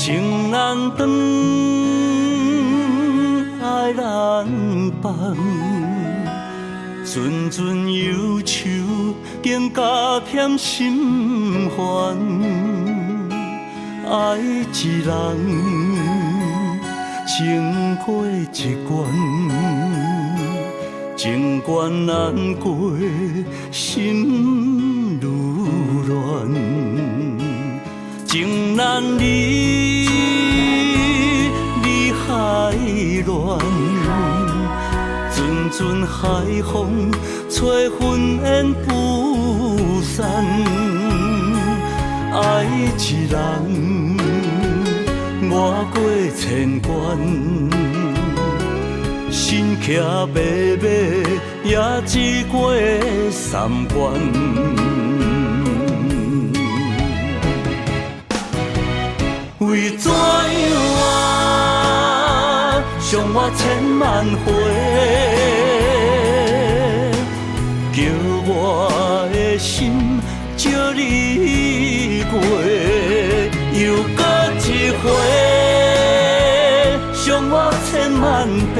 情难断，爱难放，阵阵忧愁，更加添心烦。爱一人，情过一关，情关难过，心如乱。情难离，离海乱，阵阵海风吹云烟不散。爱一人，越过千关，身骑白马也只过三关。为怎样啊，伤我千万回，叫我的心借你过，又搁一回，伤我千万遍，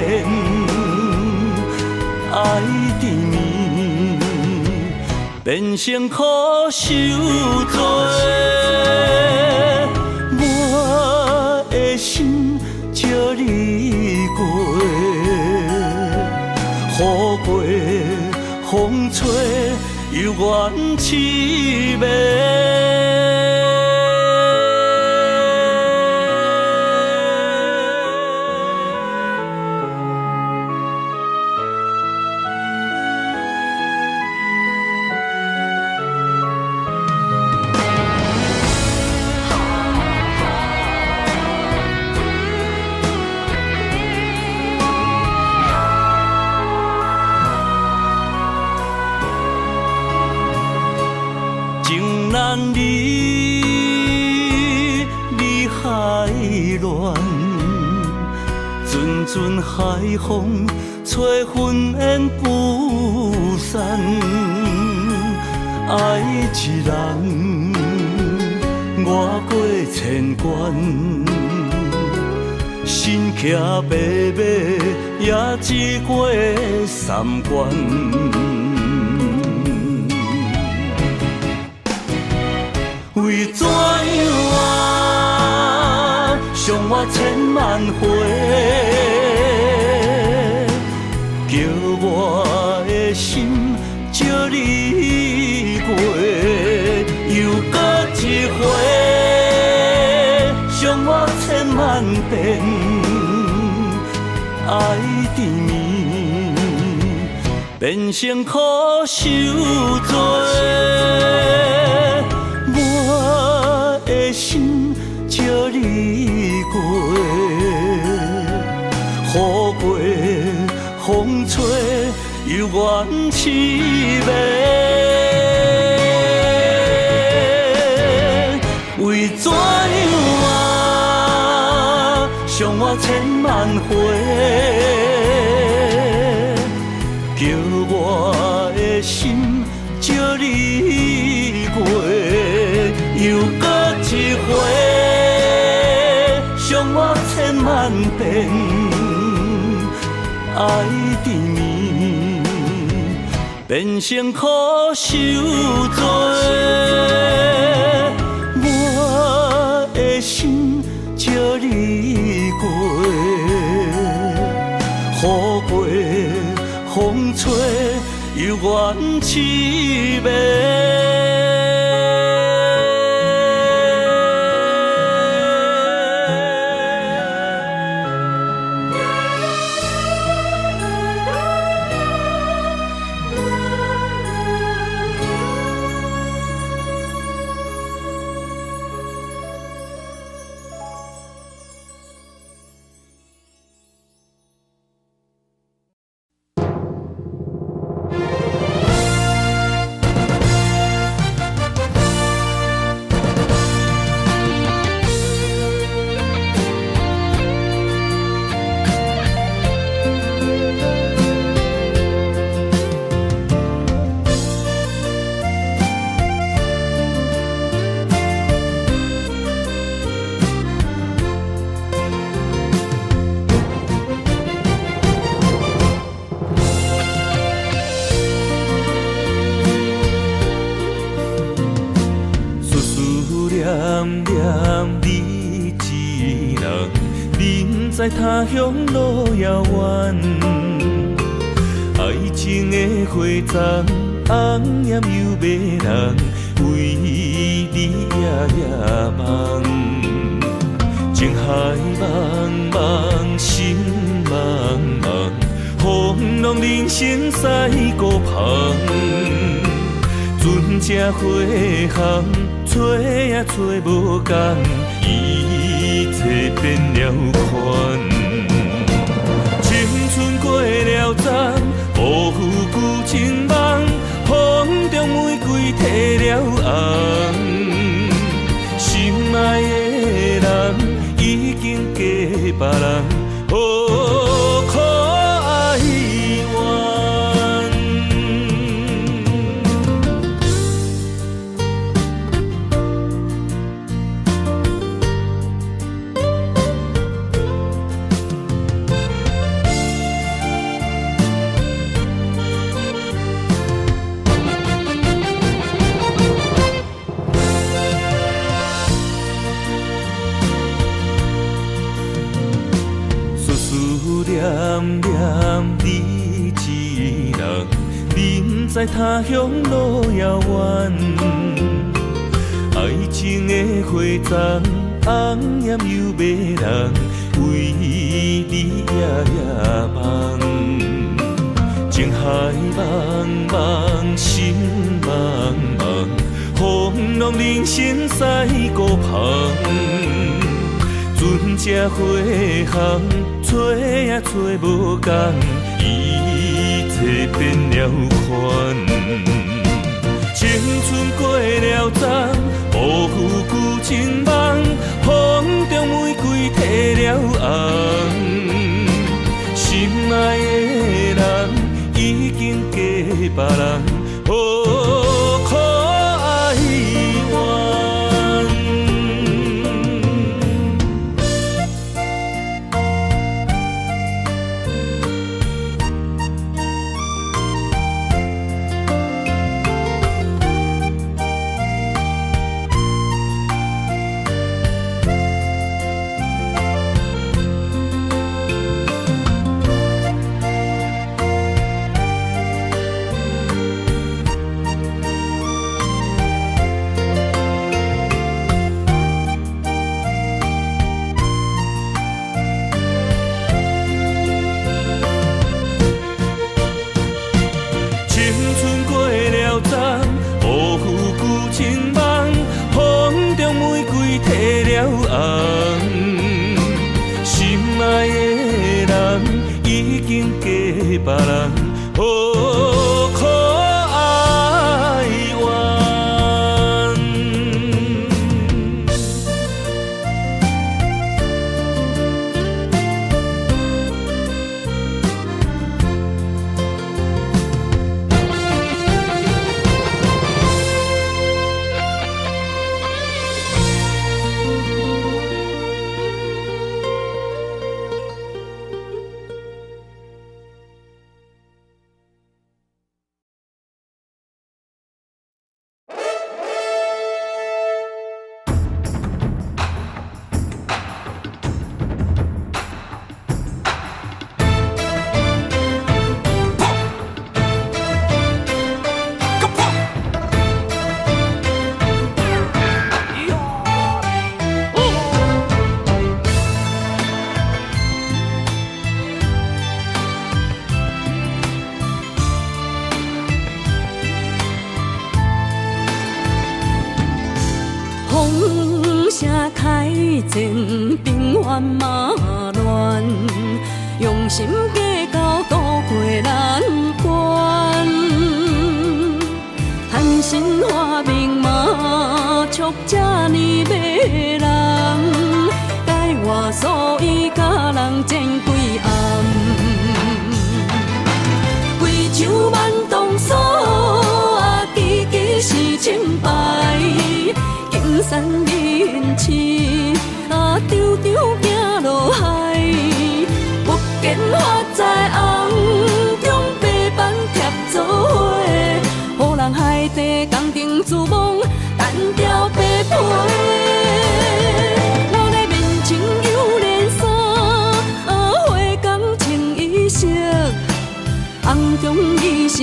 爱缠绵，变成苦受罪。我的心借你过，雨过风吹又怨凄美。情难离，离海乱，阵阵海风吹云烟不散。爱一人，越过千关，身骑白马也只过三关。为怎样啊，伤我千万回，叫我的心借你过，又搁一回，伤我千万遍，爱缠绵，变成苦受罪。我的心借你过，雨过风吹又怨凄美。为怎样啊，伤我千万回，叫我的心借你过。又搁一回，伤我千万遍，爱缠绵，变成苦受罪。我的心借你过，雨过风吹又怨凄美。念你一人，人在他乡路遥远。爱情的花丛，红艳又迷人，为你夜夜梦。情海茫茫，心茫茫，风浪人生驶孤旁。船只花航，找也找无共，一切变了款。青春过了站，辜负旧情梦，风中玫瑰褪了红。心爱的人已经嫁别人，哦，可哀怨。念念你一人，人在他乡路遥远。爱情的花丛，红艳又迷人，为你夜夜梦。情海茫茫，心茫茫，风浪人生驶孤旁。船只花航，找也找无共，一切变了款。青春过了站，辜负旧情梦，风中玫瑰褪了红。心爱的人已经嫁别人，哦，可哀怨。别人，哦，可哀怨。风声开前，兵荒马乱，用心计较渡过难关。含辛化命嘛，促这呢迷人，改我所以甲人争几暗，贵州万东所啊，支支是清白。金山人痴啊，张张行落海，不见花在红中白板贴做伙，予人海底工程自忙，单调白皮。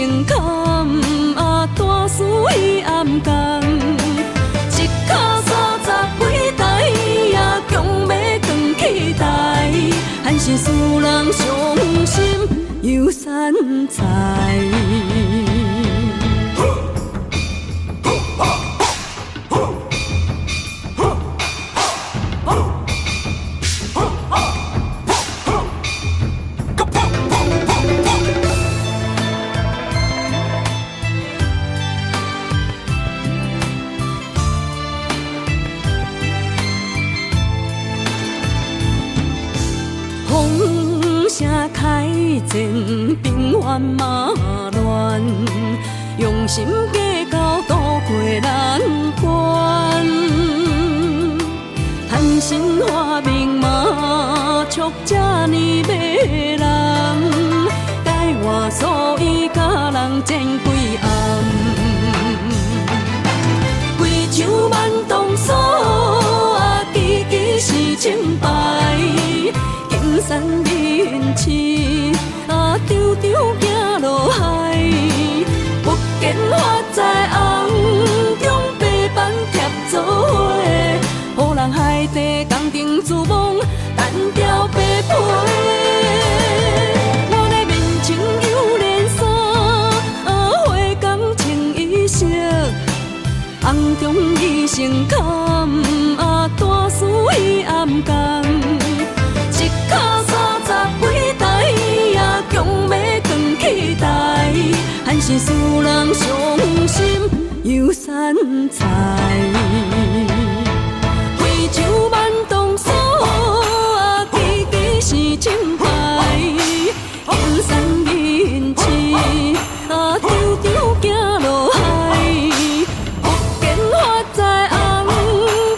成坎，大事已暗降。一脚30几台，也强要扛起台，还是使人伤心又散财。风声开前，兵源马乱，用心计较渡过难关。贪心花名马促这呢迷人，改换所以甲人争几暗。规场慢动手，支支是清白。金山人市，场场行落海，不见发财红中白板贴做伙，予人海底工程自忙，单调白皮。我的面前有连衫，花工穿衣色，红中已成坎，大事已暗降。一脚30几台，也强要扛起台，还是使人伤心又散财。规场慢动手，支支是清白。金山人市，场场行落海，不见发财红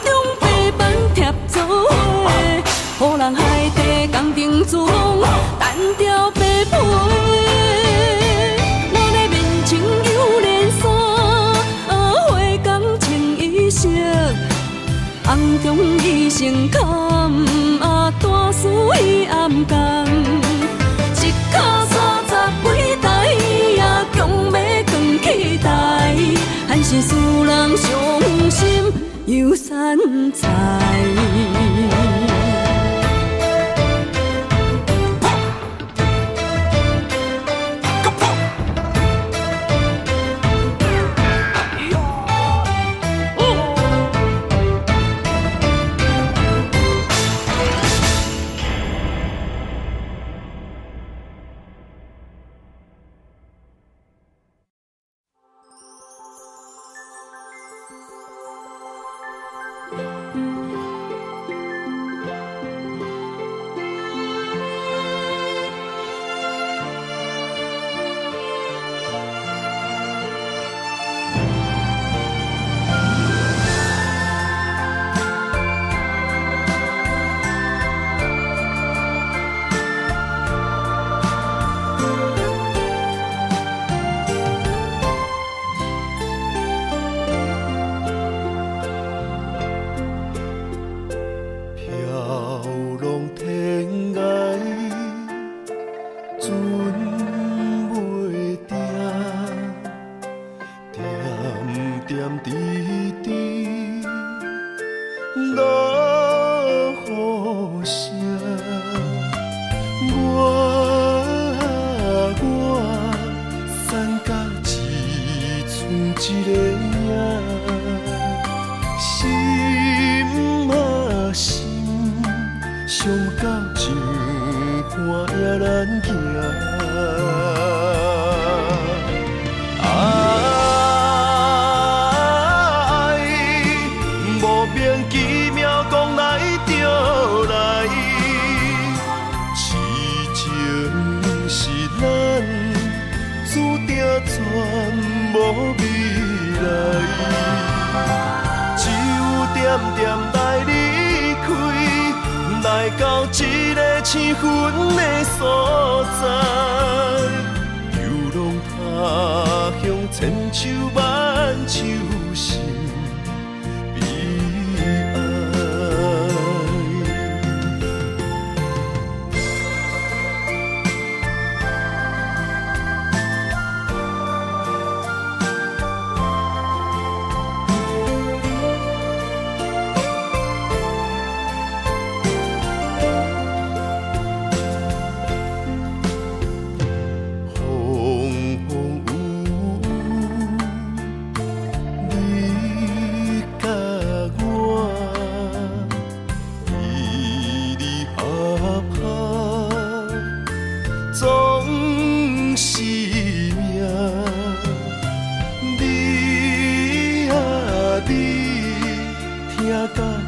中白板贴做伙，予人海底工程自忙，单调白皮。我的面前有连衫，花工穿衣色，红中已成坎，大事已暗降。一脚30几台，也强要扛起台，还是使人伤心又散财。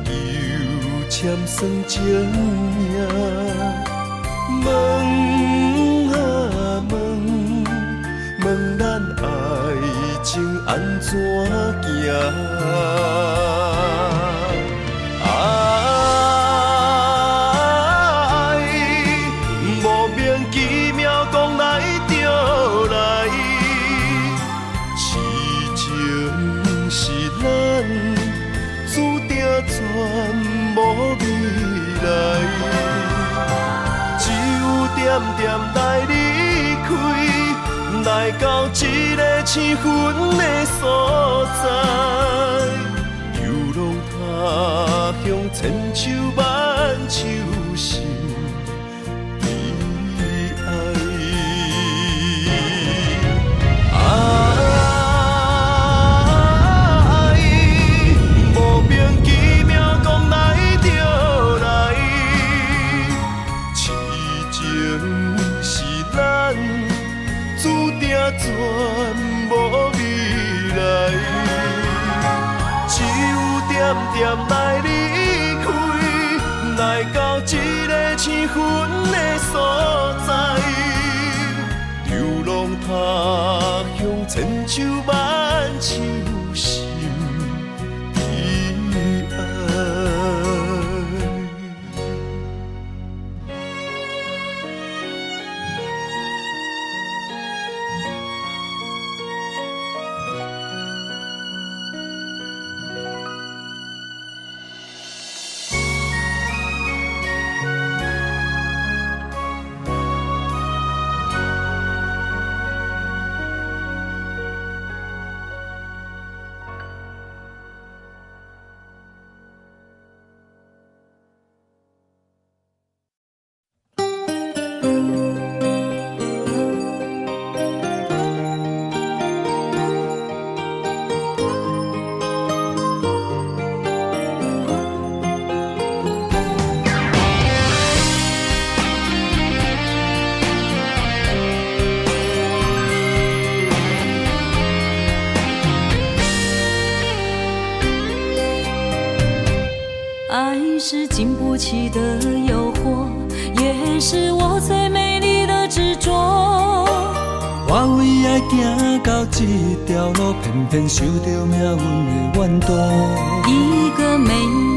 又签算情命，问啊问，问咱爱情安怎行？点点来离开，来到一个青云的所在，游浪他乡千秋万秋心悲哀。无凭奇妙讲来就来，痴情是咱注定全无未来，只有点点来离开，来到一个青云的所在，流浪他乡千秋万秋心悲哀。爱是经不起的诱惑，也是我最美丽的执着。我为爱行到这条路，偏偏受到命运的怨妒。一个没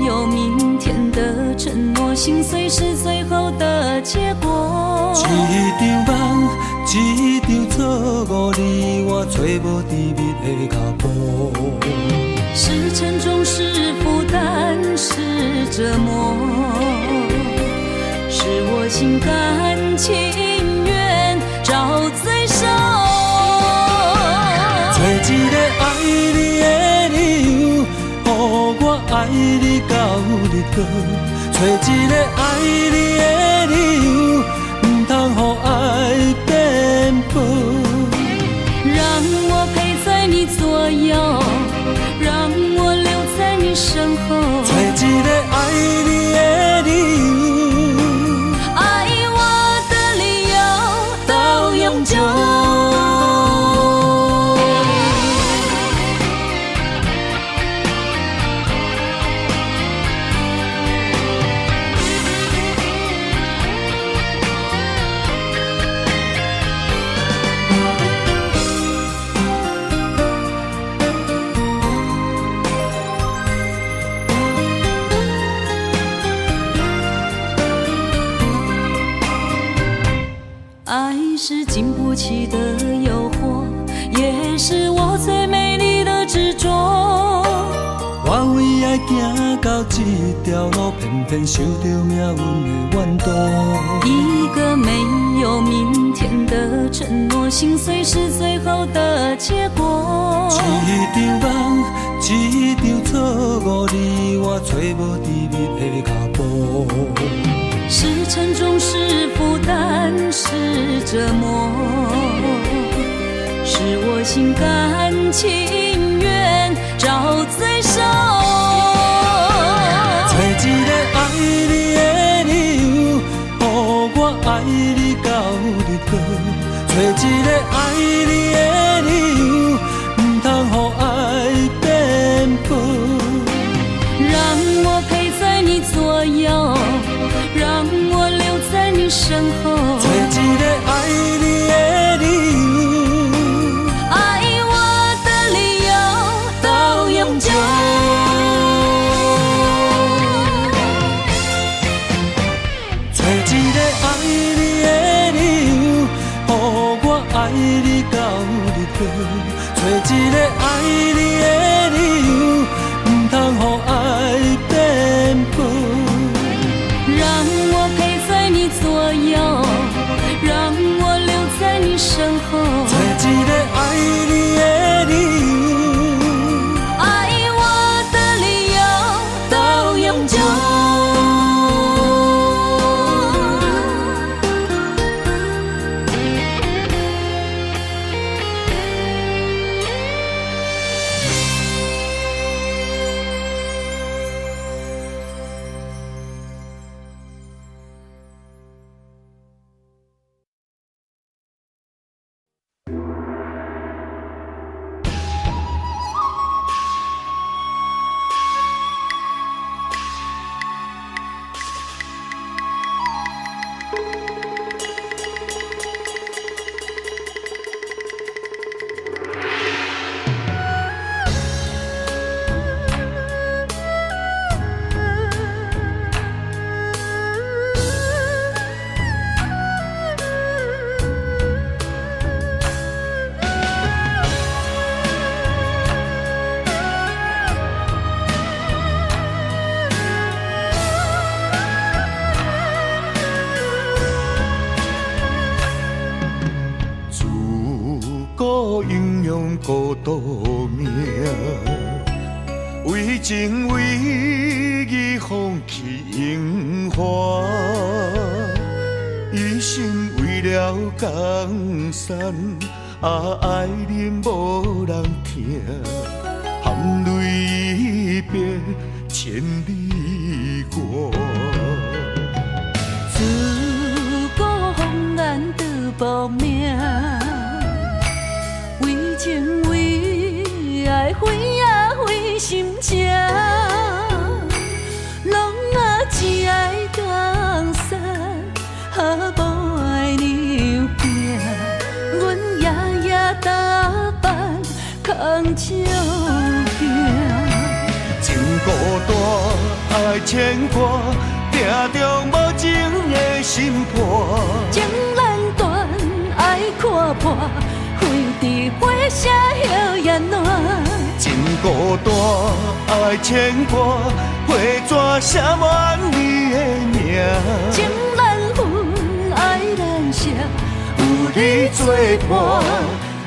有明天的承诺，心碎是最后的结果。一场梦，一场错误，你我找无甜蜜的脚步。是沉重，是负担，是折磨，是我心甘情愿找罪受。找一个爱你的理由，予我爱你到日落。找一个爱你的理由，不通予爱颠簸。让我陪在你左右，让我留在你身后。找一个爱你的理由，爱我的理由到永久。爱是经不起的诱惑，也是我最美丽的执着。我为爱行到这条路，偏偏受到命运的怨妒。一个没有明天的承诺，心碎是最后的结果。一场梦，一场错误，你我找无甜蜜的脚步。是沉重，是负担，是折磨，是我心甘情愿找罪受。找一个爱你的理由，予我爱你到日落。找一个爱你的理由，不通予爱颠簸。让我身后，找一个爱你的理由，爱我的理由到永久。找一个爱你的理由，予我爱你到日落。找一个爱你的理由，唔通予爱变薄。让我陪在你左右，让我留在你身后。找一个爱你的理由，爱我的理由到永久。孤独命，为情为义放弃荣华，一心为了江山，爱人无人听，含泪别千里外。自古红颜得报名。为情为爱，为啊为心情，拢啊只爱江山，无爱牛行。阮夜夜打扮，扛照镜。情孤单，爱牵挂，定中无情的心破。情难断，爱看破。花伫花谢摇也暖，情孤单，爱牵挂，花纸写满你的名。情难分，爱难舍，有你作伴，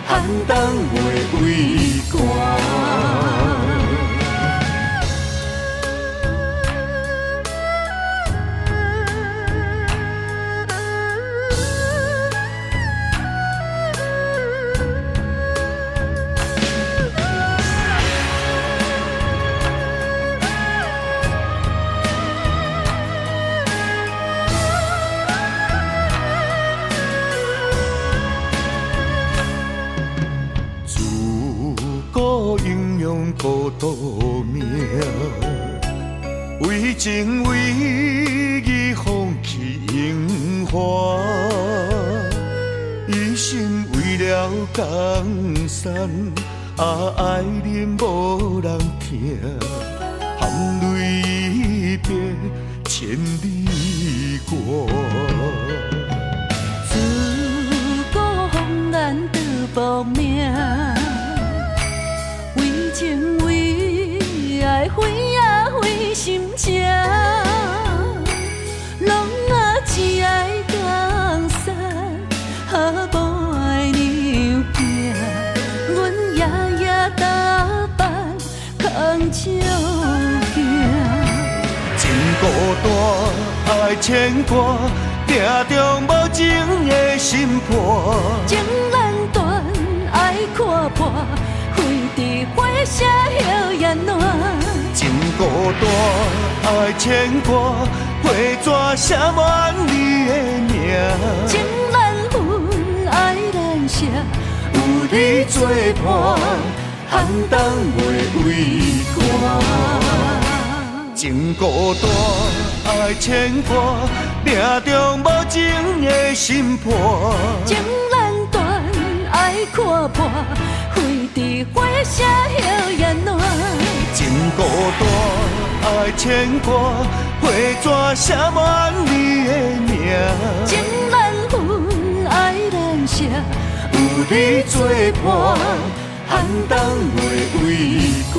寒冬袂畏寒。孤独命，为情为义放弃荣华，一心为了江山，爱人无人听，含泪别千里外。自古红颜得报名。为情为爱，为啊为心情，拢啊只爱江山，无爱牛行。阮夜夜打扮，扛照镜。情孤单，爱牵挂，定中无情的心破。情难断，爱看破。花伫花谢摇也暖，情孤单，爱牵挂，花纸写满你的名。情难分，爱难舍，有你作伴，寒冬袂畏寒。情孤单，爱牵挂，命中无情的心破。情难断，爱看破，飞伫火车摇眼暖。情孤单，爱牵挂，花纸写满你的名。情难分，爱难舍，有你作伴，寒冬袂畏寒。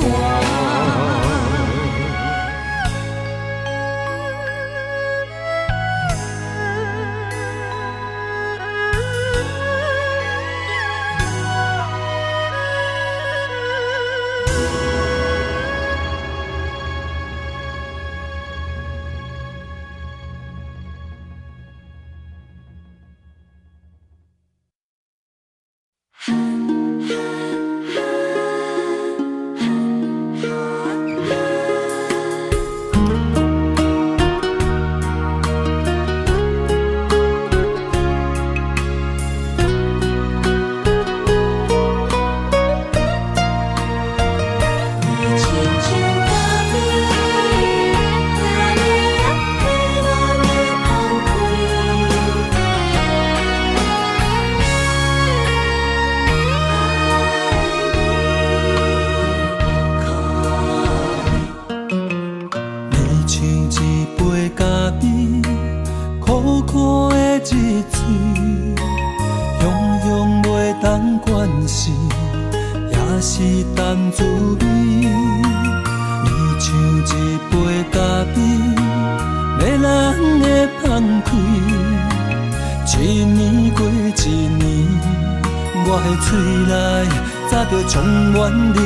充满你的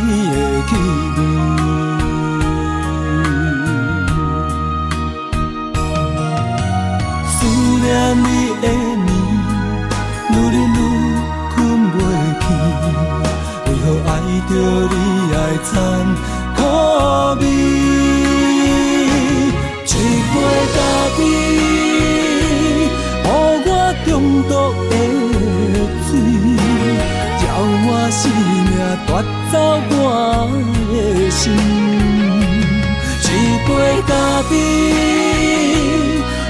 气味，思念你的眠，愈日愈困袂去。为何爱着你爱惨苦味？一杯咖啡，予我中毒的水。我生命夺走我的心，一杯咖啡，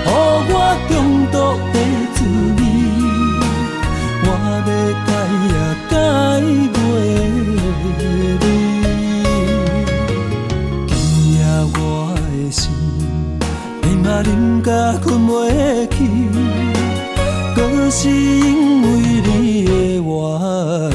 予我中毒的滋味。我要改也改袂你，今夜我的心，你嘛啉甲困袂去，搁是因为你的原因。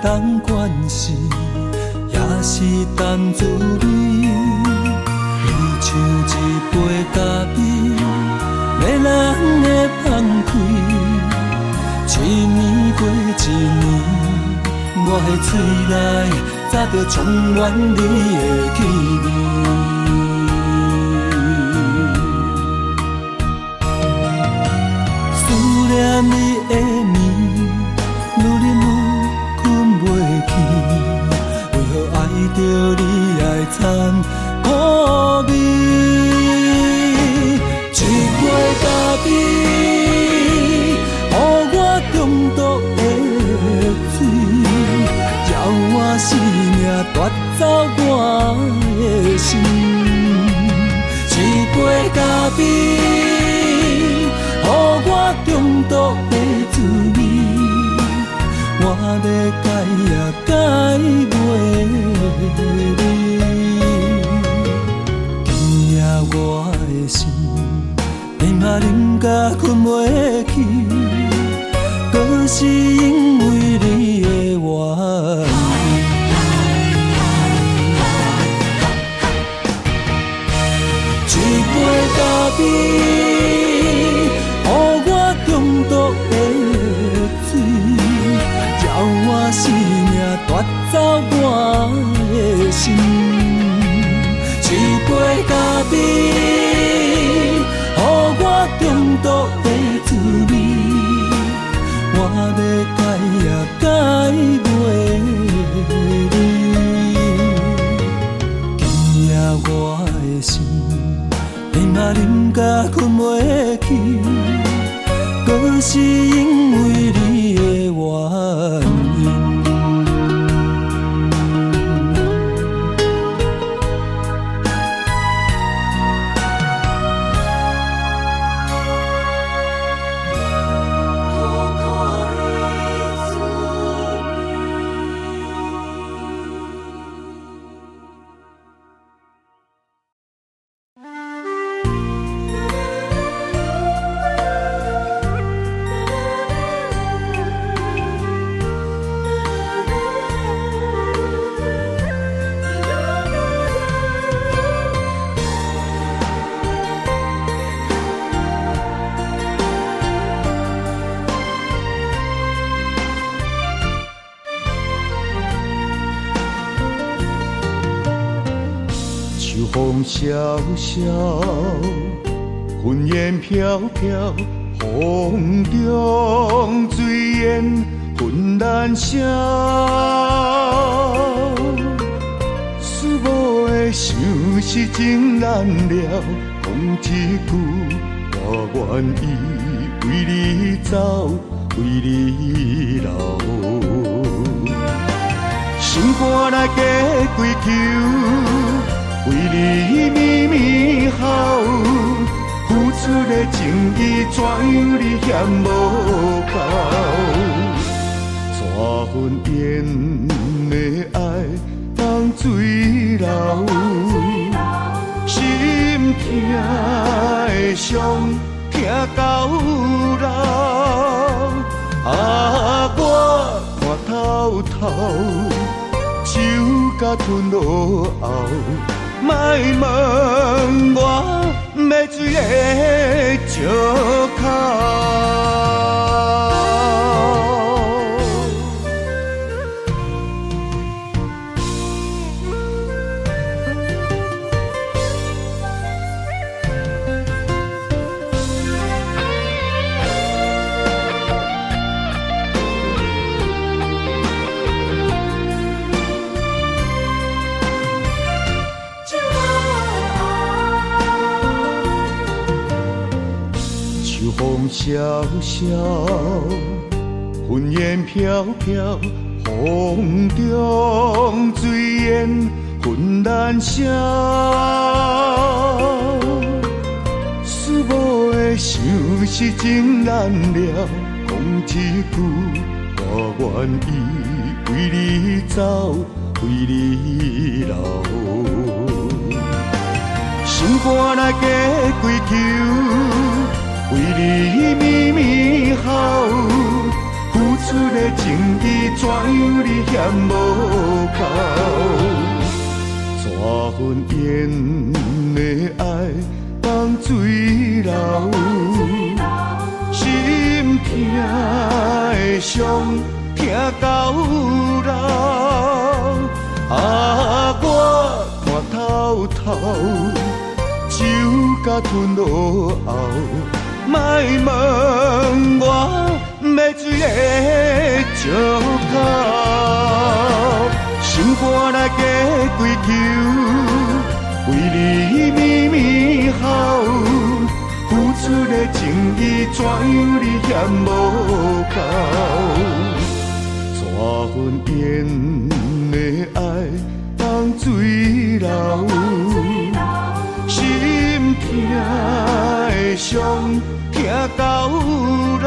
当关心，也是淡滋味。你像一杯咖啡，迷人的放开。一年过一年，我的嘴内早就充满你的气味。思念你的面，愈日愈为何爱着你爱惨苦味？一杯咖啡，予我中毒的水，叫我生命夺走我的心。一杯咖啡，予我中毒的滋味。我要改也改袂你，今夜我的心，你嘛啉甲困袂去，搁是因为你的原因。一杯咖啡，予我中毒的水。我我生命夺走我的心，一杯咖啡，予我中毒的滋味。我要改也改袂你，今夜我的心，连嘛啉甲困袂去，搁是因为你的原因。风萧萧，云烟飘飘，风中水烟浑然声。思无的想是真难了，讲一句，我愿意为你走，为你留。心肝来加归求。为你绵绵好，付出的情意怎样你嫌无够？怎份缘的爱当水流？心痛的伤痛到老，我看透透，酒甲吞落喉。莫问我要水的石口。风萧萧，云烟飘飘，风中水烟浑然声。思无的想是真难了，讲一句，我愿意为你走，为你留。心肝来加归求。为你绵绵好，付出的情意怎样你嫌无够？怎份缘的爱当水流？心痛的伤痛到老，我看透透，酒甲吞落喉。莫问我要水的石口，心肝来加归求，为你绵绵好，付出的情意怎样你嫌无够？怎份缘的爱当水流？心痛的伤。痛到老，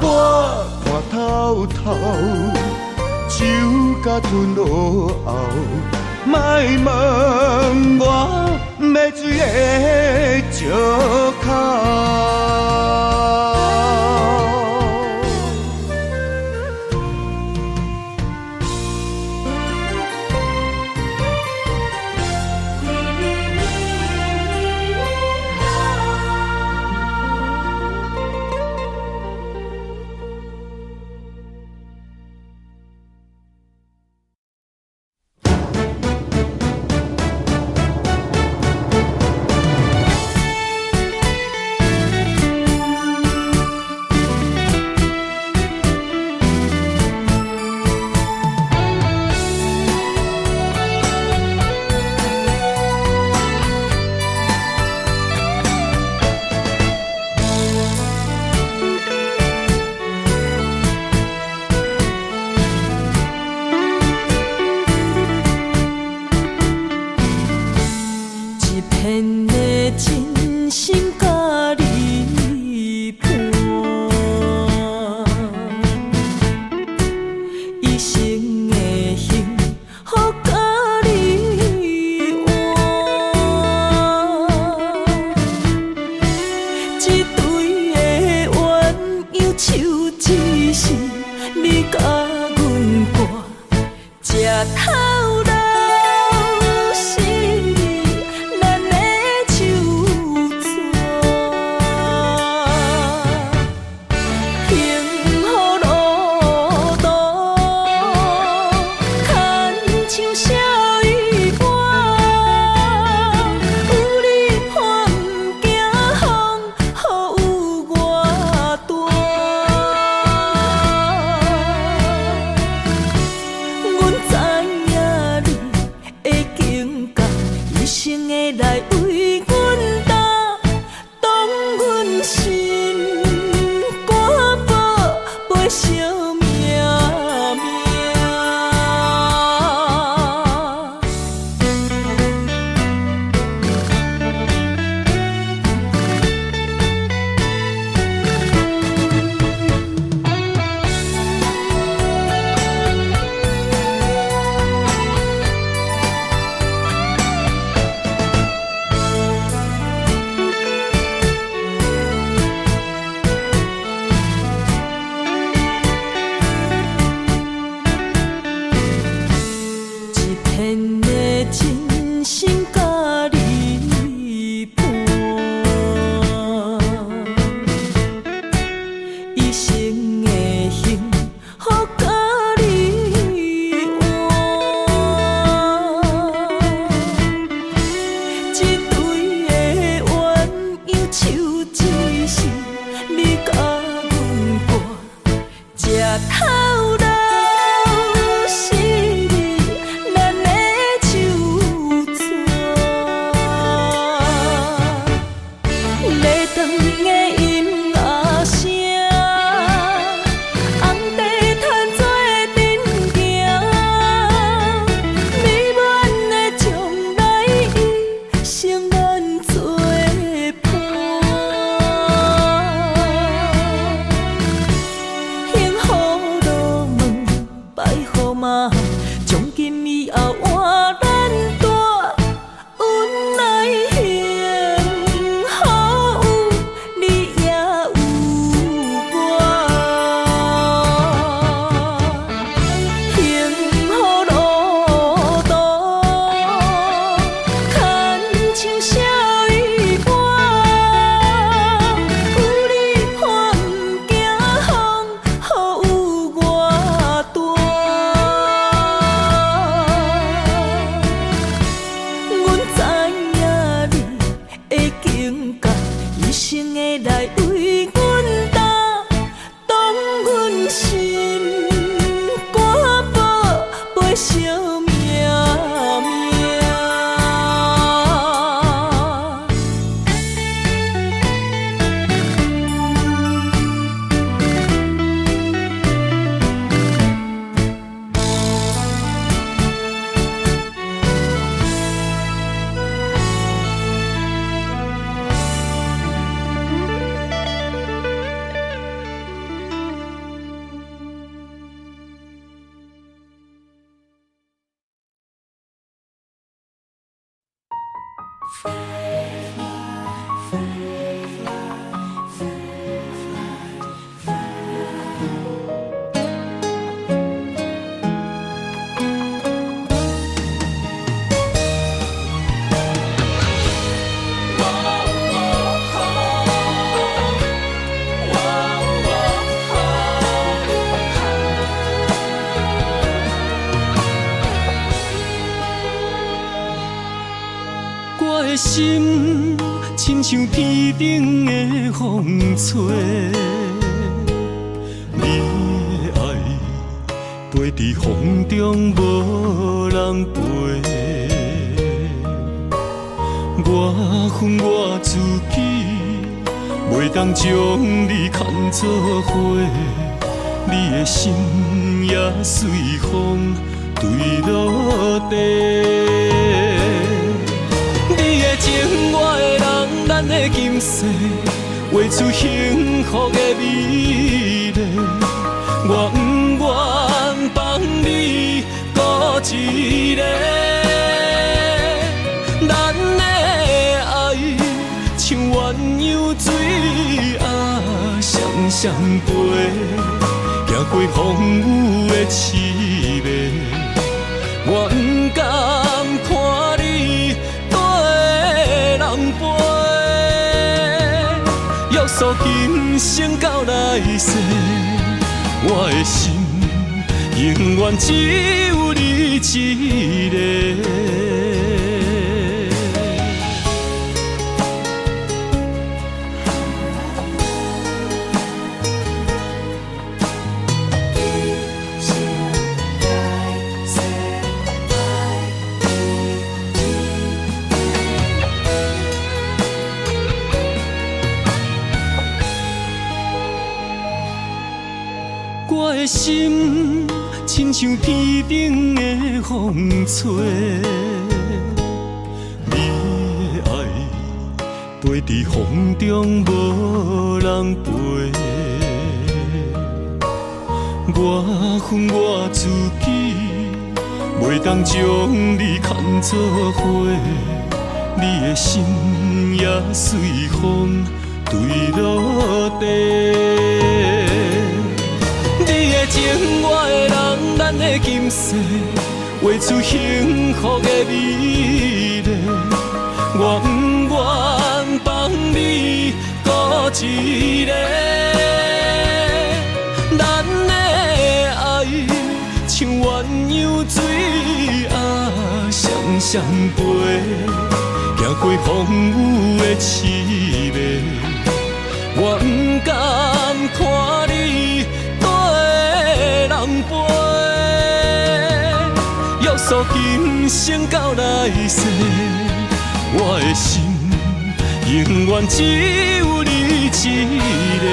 我看透透，酒甲吞落喉。莫问我要水的石口。头路是你咱的手纸，幸福路途牵像小雨伴，有你伴不惊风，雨有我大。阮知影你的境界，一生的来为阮担，当阮心肝宝陪惜命命。一片的真心甲你伴，一生的幸福甲你换，一对的鸳鸯手只是你甲阮伴，这头路是你咱的手纸，礼堂的音乐声，红地毯做阵行，美满的将来已成咱作伴。幸福路门摆好嘛，从今以后换咱大，阮来幸福有你也有我，幸福路途牵像小雨伴，有你伴不惊风，雨有我大。阮知影你的境界，一生的来为阮担，当阮心肝宝陪惜命命。我的心亲像天顶的风吹，你的爱飞伫风中无人陪。我恨我自己，袂当将你看作伙，你的心也随风坠落地。你的情，我的人，咱的今世，画出幸福的美丽。我不愿放你孤一个，咱的爱像鸳鸯水啊，双双飞，行过风雨的凄迷。我不甘看你跟人陪，约束今生到来世，我的心永远只有你一个。我的心亲像天顶的风吹，你的爱飞伫风中无人陪。我恨我自己，袂当将你看作伙，你的心也随风坠落地。你的情，我的人，咱的今世，画出幸福的美丽。我不愿放你孤一个，咱的爱像鸳鸯水啊，双双飞，行过风雨的凄迷。我不甘看你人陪，约束今生到来世，我的心永远只有你一个。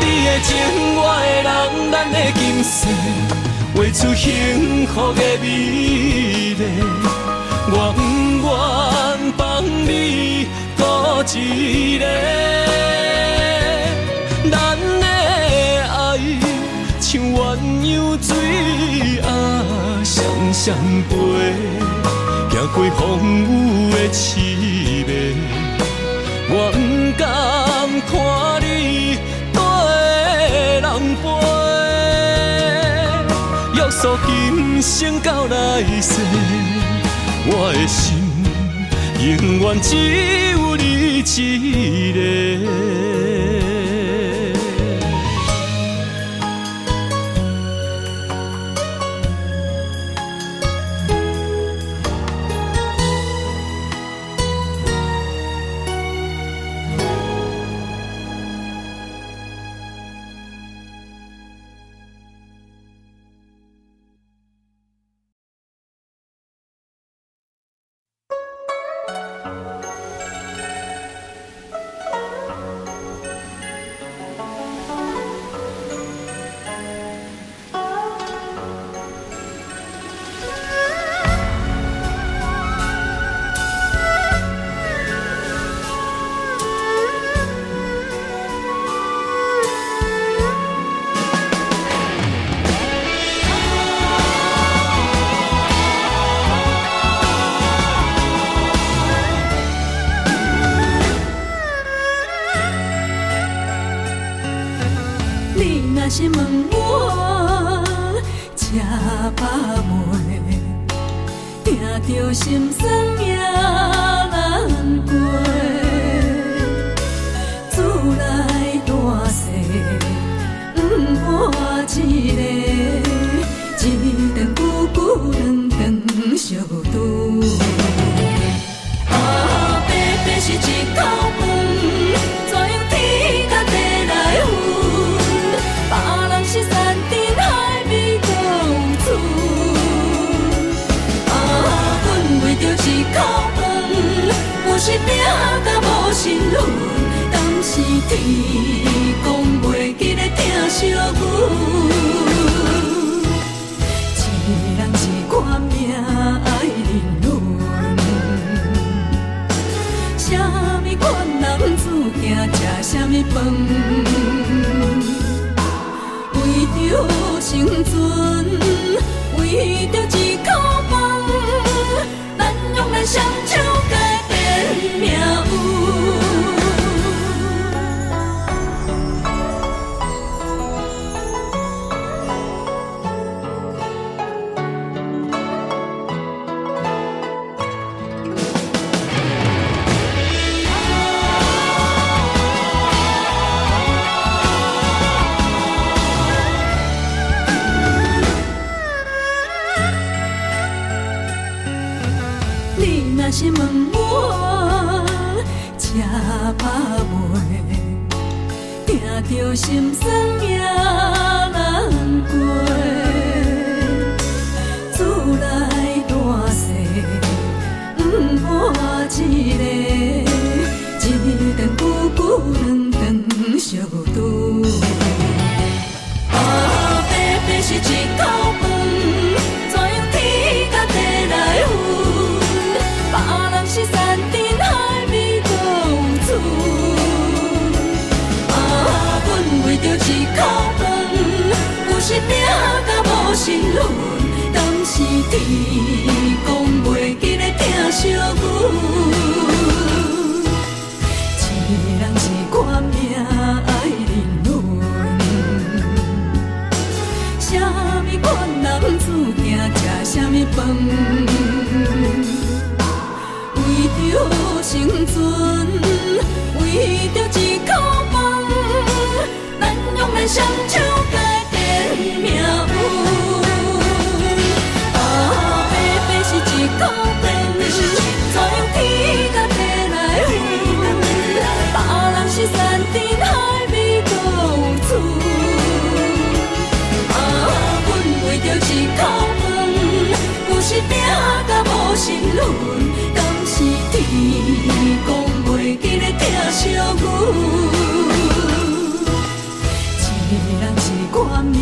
你的情，我的人，咱的今世，画出幸福的美丽。我不愿放你孤一个，咱的爱像鸳鸯水啊，双双飞，行过风雨的凄迷。我不甘看你跟人陪，约束今生到来世，我的心永远只有你一个。若是问我吃饱未，听着心酸也难过。厝内大细不换一个，一顿久久两顿相拄。啊，白白是一口饭，怎样天甲地来分？别人是山珍海味共处，啊，阮为着一口饭，有时拼甲无身份，敢是天公袂记咧疼惜阮？一人一款命爱人论，啥物款男子行吃啥物饭？为着生存，为着一口饭，咱用咱双手改变命运。着心酸也难过，厝内大细不满一个，一顿久久两顿相拄。白白是一口饭，怎样天甲地来分？别人是山珍海味都有厝，阮为着一口饭，有时拼甲无身份，敢是天公袂记咧疼惜阮？一人一款命爱人伦，啥物款男子行食啥物饭？为着生存，为着一口饭，咱用咱双手改变命运。白白是一口饭，怎样天甲地来分？别人是山珍海味都有厝，阮为着一口饭，有时拼甲无身份。是天公袂记咧疼惜阮，一人一款命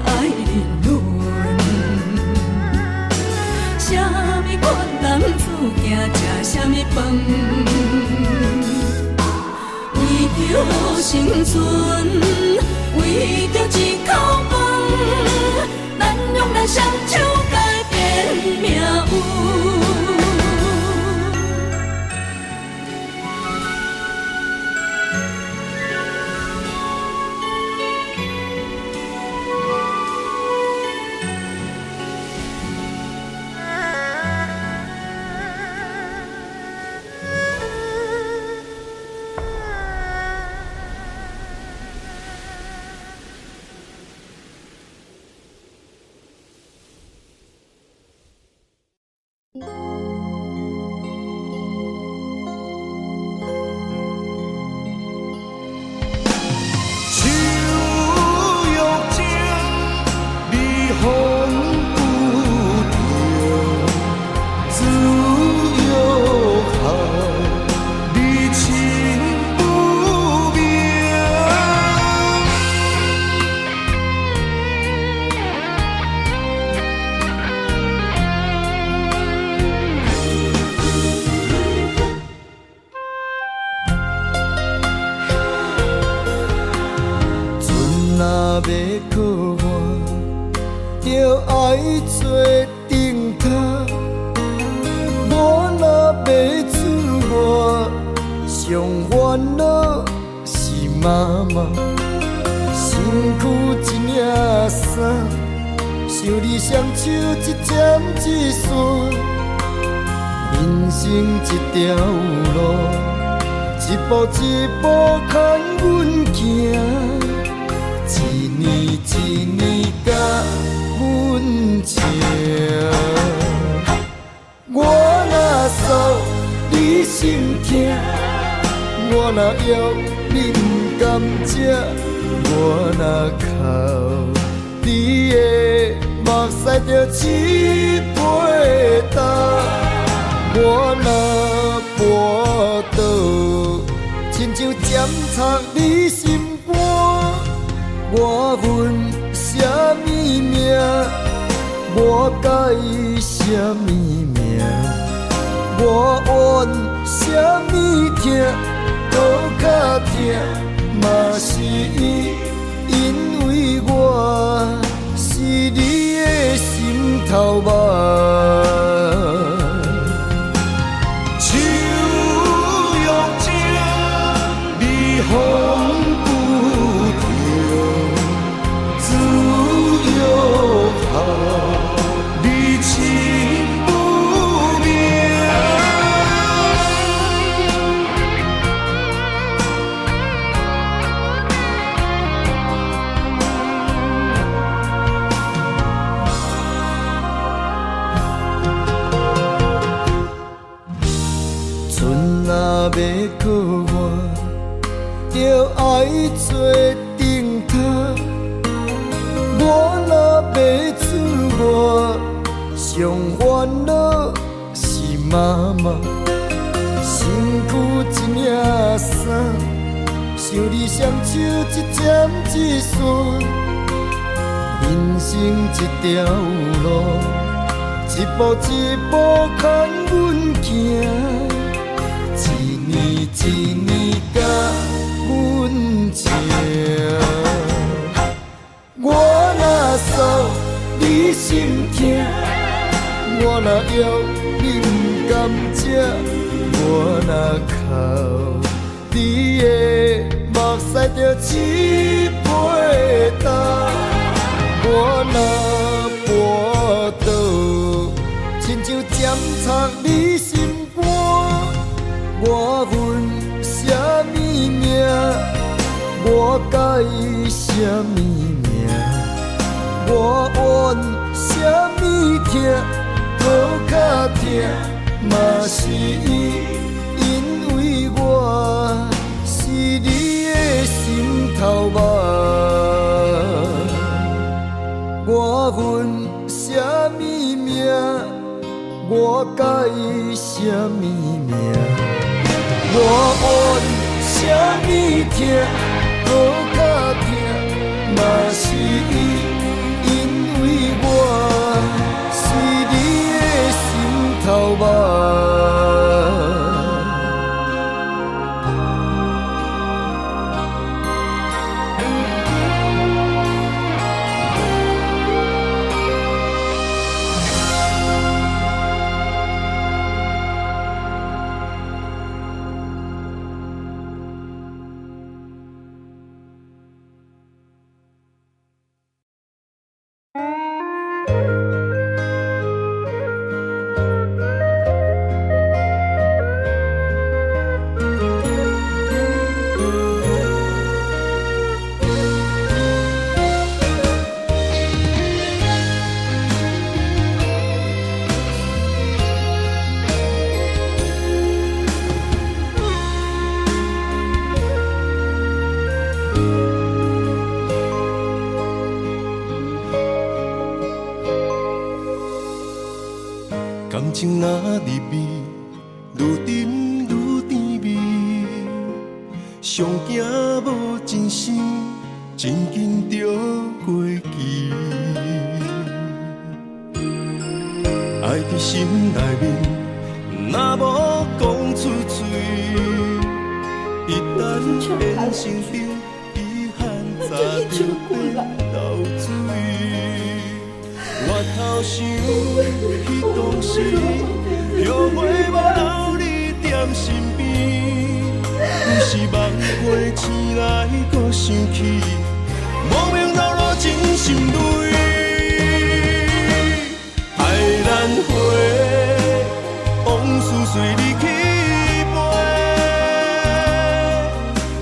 爱人伦，啥物款男子行食啥物饭？为着生存，为着一口饭，咱用咱双手改变命运。着爱做顶头，我若袂出外，上烦恼是妈妈，身躯一领衫，想你双手一针一线，人生一条路，一步一步牵阮行。一年一年甲阮情，我若诉你心痛，我若药你不甘食，我若哭你的目屎就起飞干，我若跋倒，亲像针插你心肝。我恨什么命？我介意什么命？我怨什么痛？搁较痛，嘛是因为我是你的心头肉。我恨什么命？我介意什么命？我怨什么痛，搁较痛，嘛是因为我是你的心头肉。感情若入味，愈沉愈甜蜜。上惊无真心，真紧就过期。爱伫心内面，若无讲出嘴，一旦变成冰，遗憾早就变豆水。我头想彼当时，后悔无留你踮身边，有时梦回醒来，搁想起，莫名流露真心泪。爱咱花，往事随你去飞，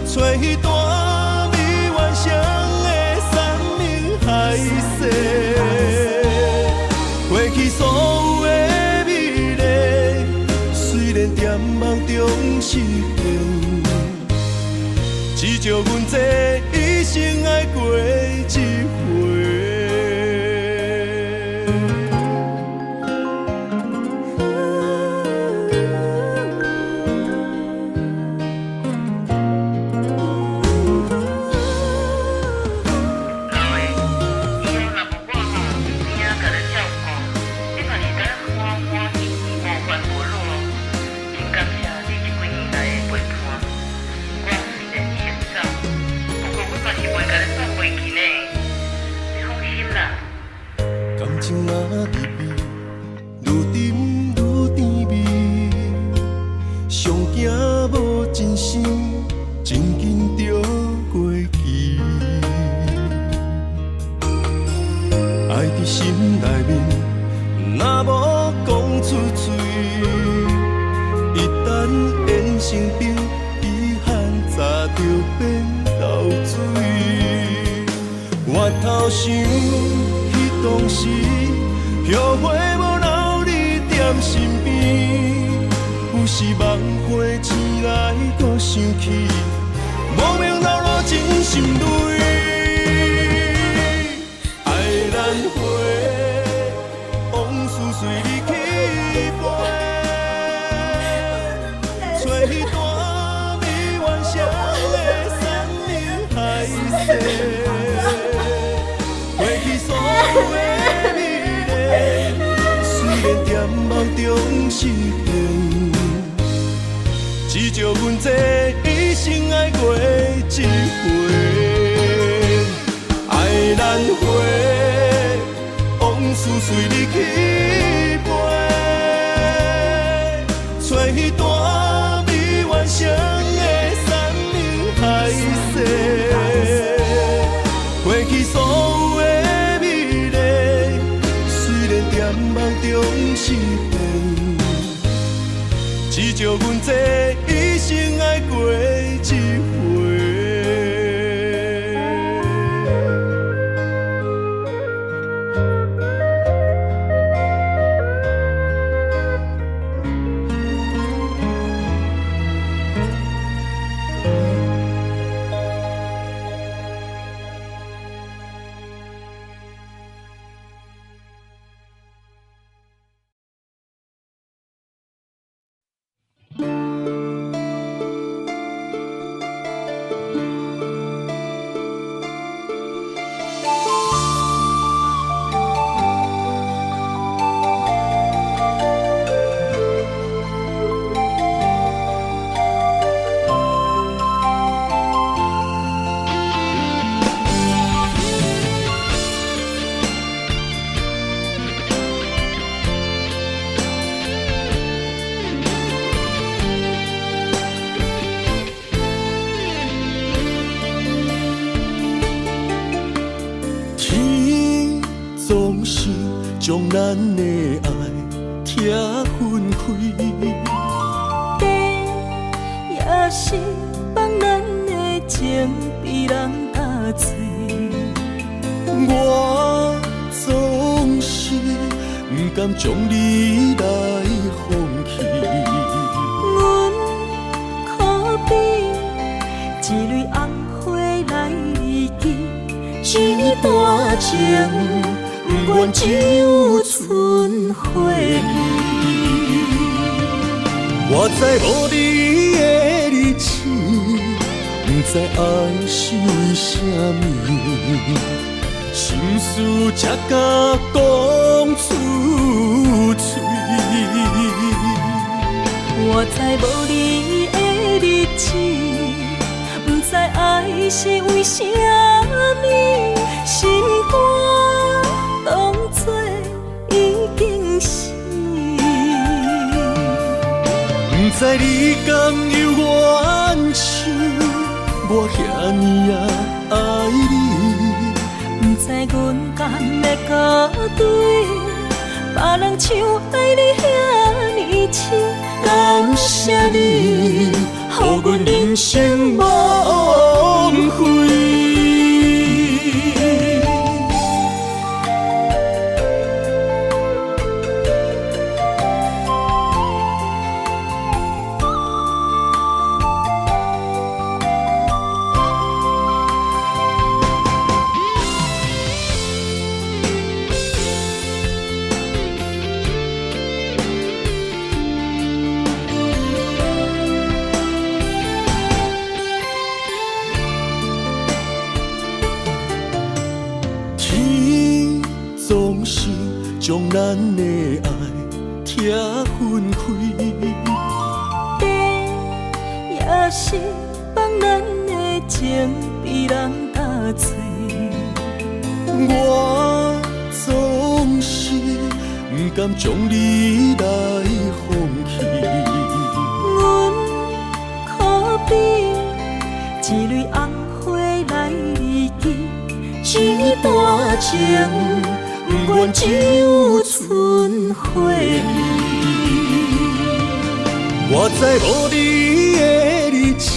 找彼段美幻想的山明海誓。过去所有的美丽，虽然在梦中实现，只叫阮这一生爱过一回。感情若入味，愈沉愈甜蜜。上惊无真心，真紧就过期。爱伫心内面，若无讲出嘴，一旦变成冰，遗憾早就变豆水。我头想。当时后悔无留你踮身边，有时梦回醒来，搁想起，莫名势。过去所有的美丽，虽然在梦中实现，只叫阮这一生爱过一回。爱难回，往事随你去飞，找彼段美幻想的山盟海誓。过去所有的美丽，虽然在梦中实现，只叫阮这一生爱过一回。将咱的爱拆分开，地也是放咱的情被人打碎。我总是不甘将你来放弃。阮可比一蕊红花来记，一段情。不愿只有剩花儿。我知无你的日子，不知爱是为什么，心事才敢讲出嘴。我知无你的日子，不知爱是为什么，心肝当作已经是。不知你甘有怨气，我遐尼爱你。不知阮甘要甲对别人像爱你遐尼深。感谢你，予阮人生梦回。总是将咱的爱拆分开，地也是放咱的情被人打碎。我总是不甘将你来放弃。阮可比一蕊红花来记，一段情。不愿只有剩花儿。我知无你的日子，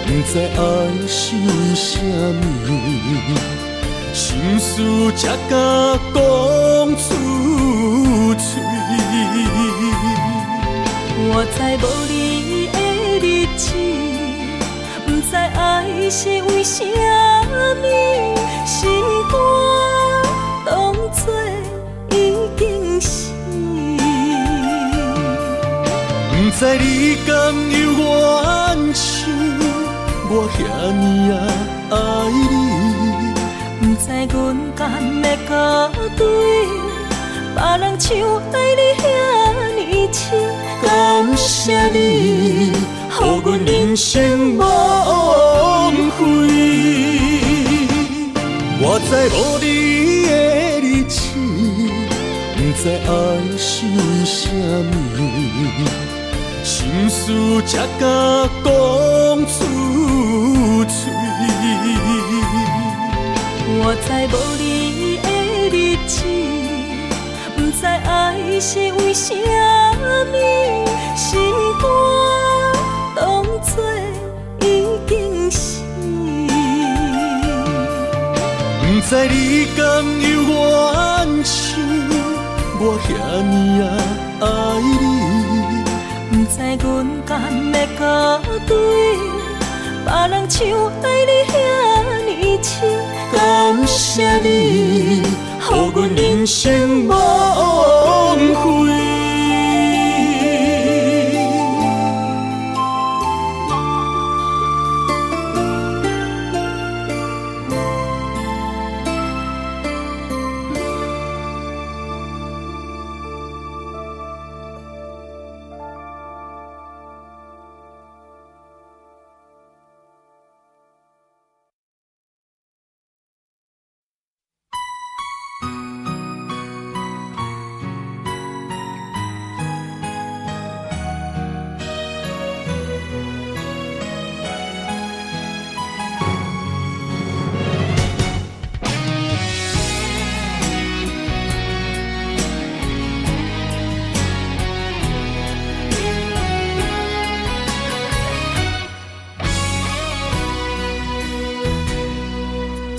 不知爱是为什么，心事才敢讲出嘴。我知无你的日子，不知爱是为什么，心肝当作已经是。不知你甘有怨气，我遐尼爱你。不知阮敢会甲对，别人像爱你遐尼深。感谢你，予阮人生无悔。我知无你的日子，不知爱是为什么，心事才敢讲出嘴。我知无你的日子，不知爱是为什么，心肝当作已经死。不知你敢有怨情，我遐尼爱你。不知阮敢会甲对，别人像爱你遐尼深。感谢你，予阮人生无悔。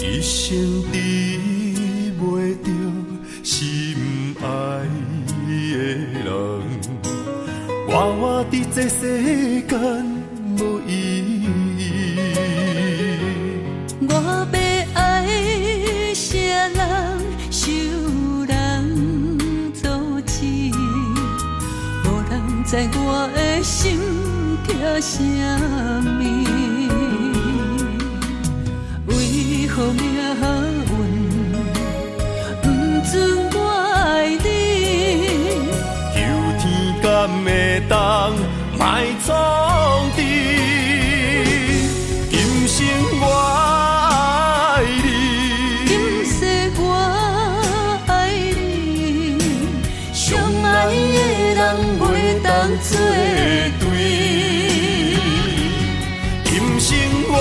一生治袂着心爱的人，活伫这世间无意义。我要爱啥人，受人阻止，无人知我的心痛啥物。为何命运不准我爱你？求天敢会当卖创治，今生我爱你，今世我爱你，相爱的人袂当作对。今生我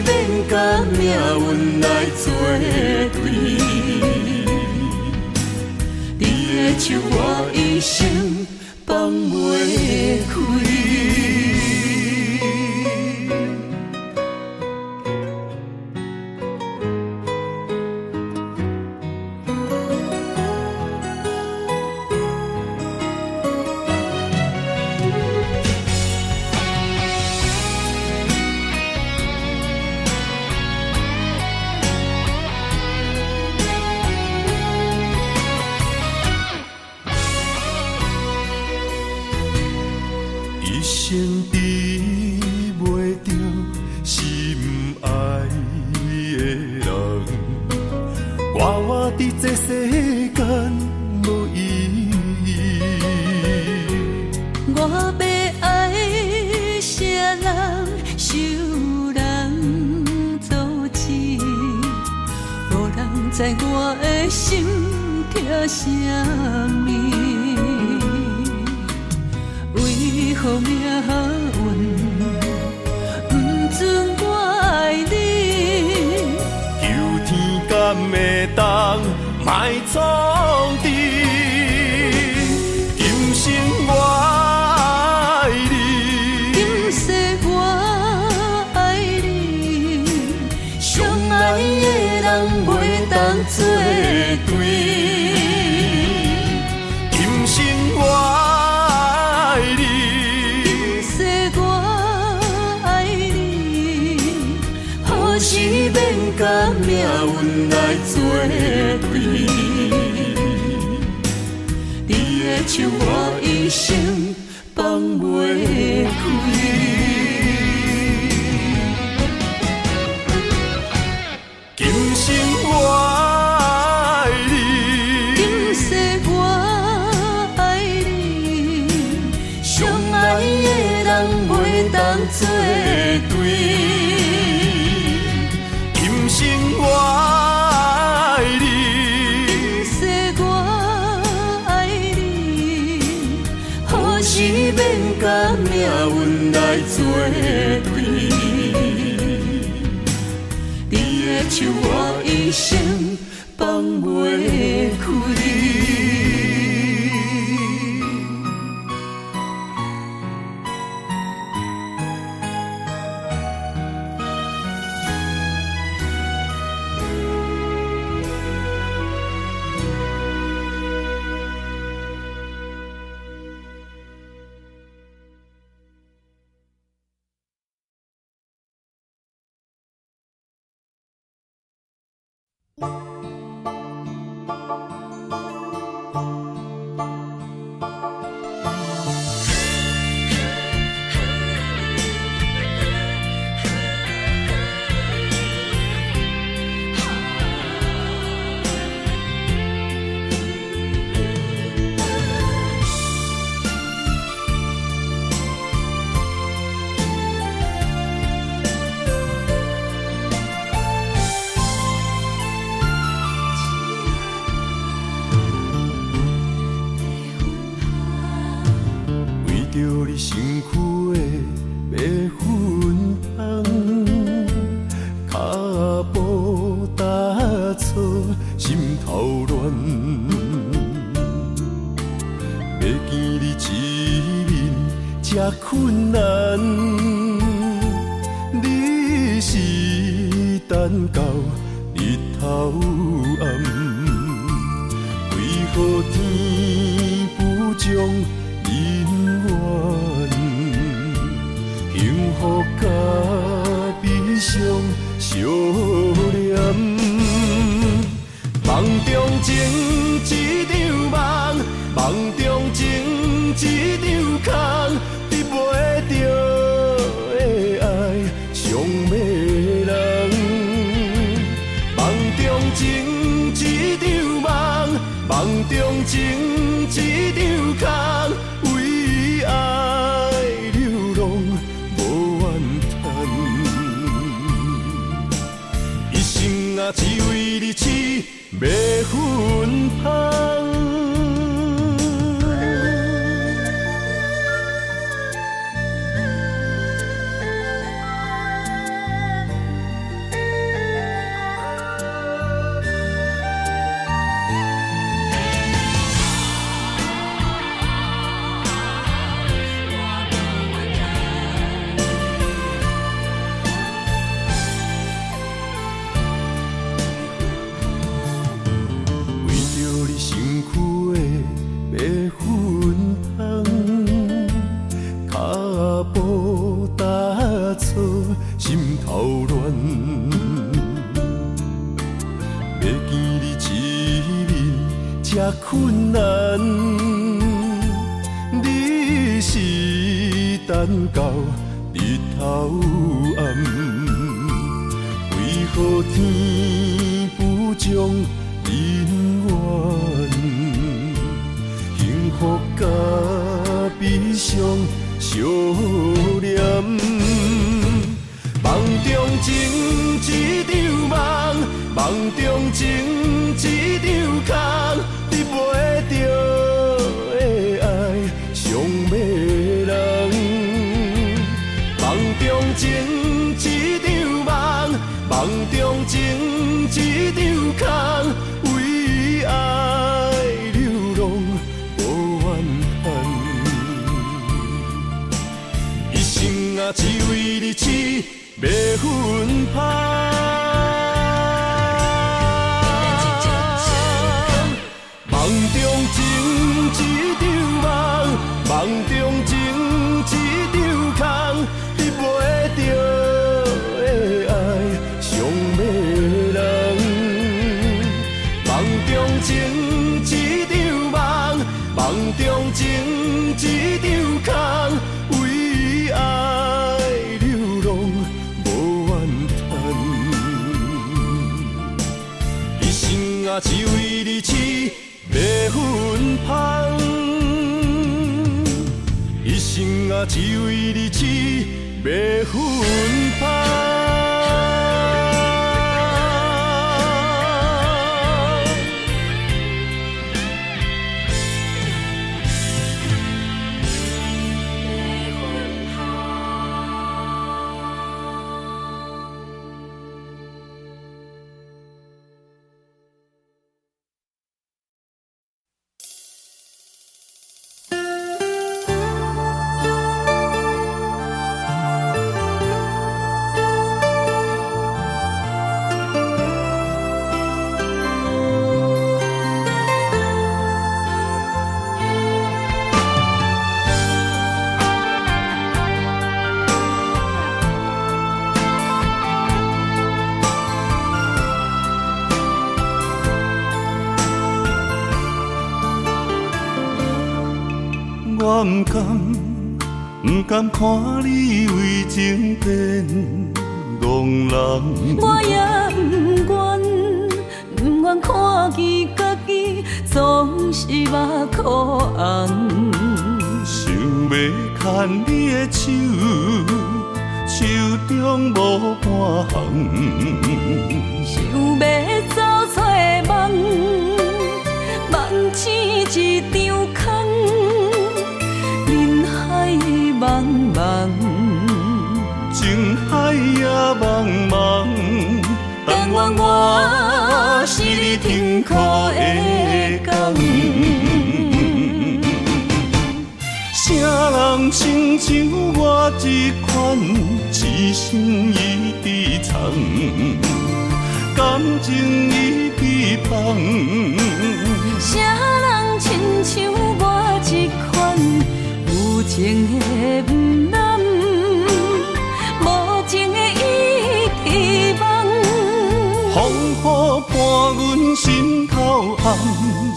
免甲命运来作对，你的手我一生放袂开。一生治袂着心爱的人，活伫这世间无意义。我要爱啥人，受人阻止，无人知我的心痛啥物。为何命运不准我爱你？求天敢会当卖创治，今生我爱你，今世我爱你，相爱的人袂当作对。今生我甲命运来作对，手我一生放袂开。今生我爱你，今世我爱你，相爱的人袂当作对。今生我爱你，今世我爱你，何时免甲命运来作对？你的手我一生放袂开。困难，你是等到日头暗，为何天不将人怨？幸福甲悲伤相连，梦中情一场梦，梦中情一场空。袂着的爱上迷人，梦中情一场梦，梦中情一场空，为爱流浪无怨叹，一生啊只为你痴迷魂芳。困难，你是等到日头暗，为何天不将人怨？幸福甲悲伤相连，梦中情一场梦，梦中情一场空。袂着的爱上迷人，梦中情一场梦，梦中情一场空，为爱流浪无怨叹，一生啊只为你痴迷魂芳。梦中情一场梦，梦中情一场空，你袂着的爱上迷人。梦中情一场梦，梦中情一场空，为爱流浪无怨叹。一生啊，只为你痴要分芳。一生啊，只为你痴要分芳。我不甘看你为情变憨人，我也不愿看见家己总是目眶红。想要牵你的手，手中无半项。想要走出梦，梦醒一场空。人海茫茫，情海也茫茫，但愿我是你停靠的港。啥人亲像我这款痴心已被藏，感情已被放。啥人亲像我这款有情的不男，无情的伊希望。风雨伴阮心头暗，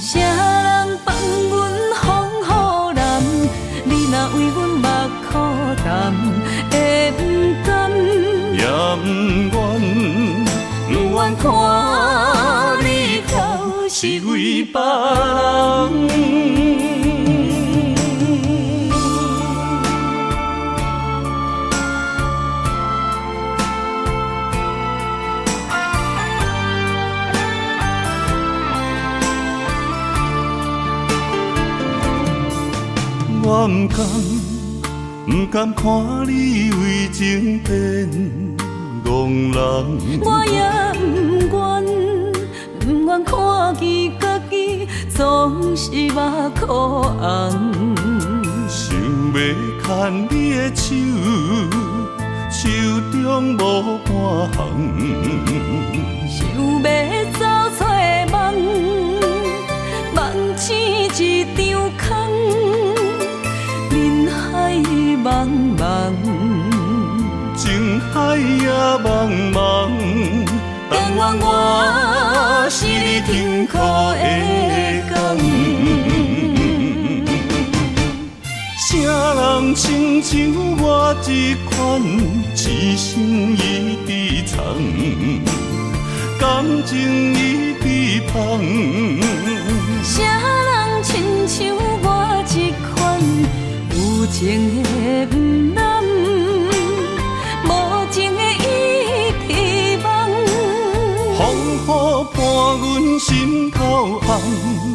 啥人放阮风雨男？你若为阮目苦淡，会不甘？也不愿，不愿看你头是为别人。我不甘看你为情变憨人，我也不愿看见家己总是目眶红。想要牵你的手，手中无半项。想要走出梦，梦醒一场空。人海茫茫，情海也茫茫，但愿我是你停靠的港。啥人亲像我这款痴心已被藏，感情已被放。啥人亲像我这款有情的不男，无情的伊希望。风雨伴阮心头暗，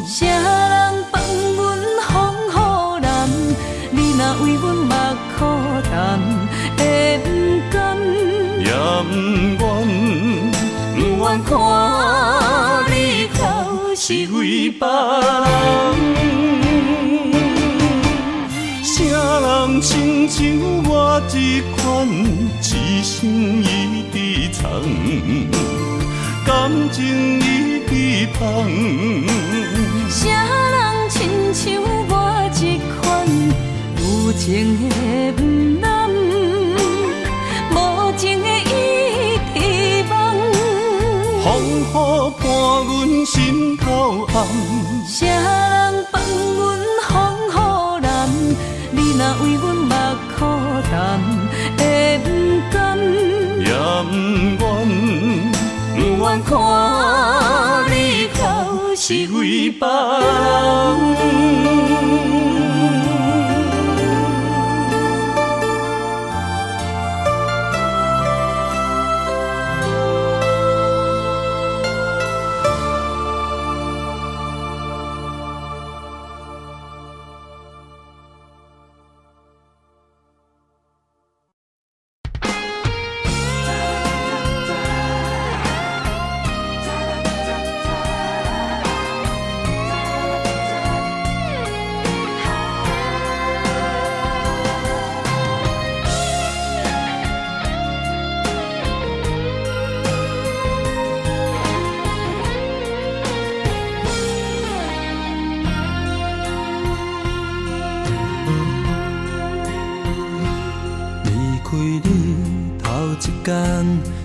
啥人放阮风雨男？你若为阮目苦淡，会不甘？也不愿，不愿看你头是为别人。啥人亲像我这款痴心已被藏，感情已被放。啥人亲像我这款有情的不男，无情的伊希望。风雨伴阮心头暗，啥人放阮风是为放。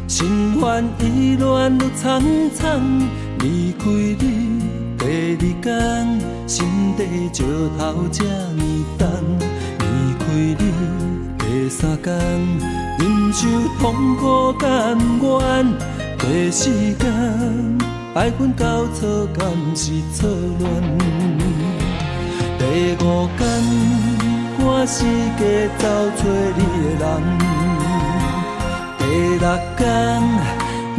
心烦意乱愈苍苍，离开你第二天，心底石头这呢重。离开你第三天，忍受痛苦甘愿。第四天，爱恨交错，敢是错乱？第五天，我四界找找你的人。第六天，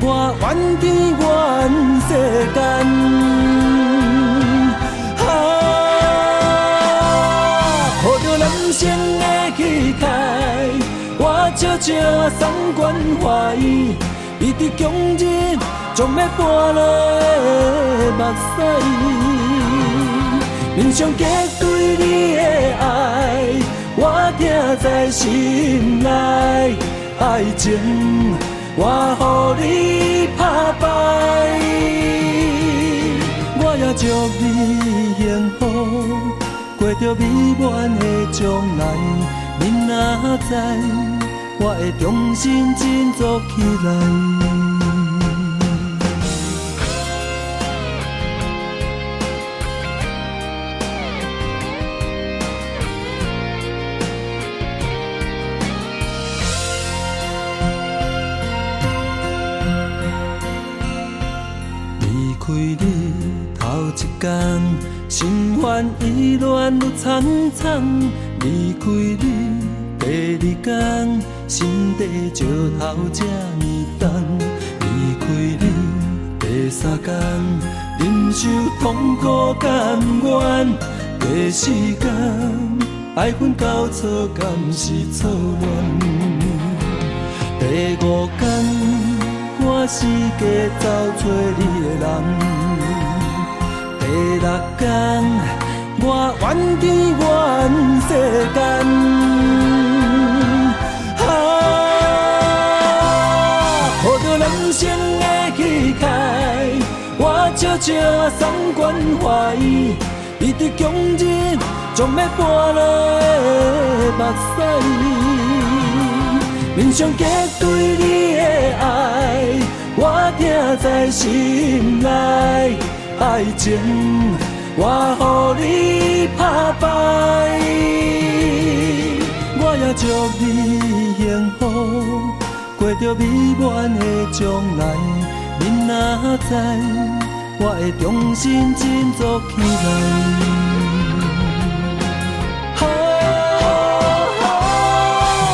我怨天怨世间，抱着人生的气概，我悄悄送关怀，你伫强日将要搬落的目屎，面上结对你的爱，我听在心内。爱情，我予你打败，我也祝你幸福，过着美满的将来。你若知，我会重新振作起来。离开你头一天，心烦意乱愈苍苍。离开你第二天，心底石头这呢重。离开你第三天，忍受痛苦甘愿。第四天，爱恨交错，敢是错乱？第五天。我四界找找你的人，第六天，我怨天怨世间，抱着人生的气概，我悄悄送关怀，你伫强日将要搬落的目屎，面上结对你的爱。我听在心内，爱情我予你打败，我也祝你幸福，过着美满的将来。你若知，我会重新振作起来。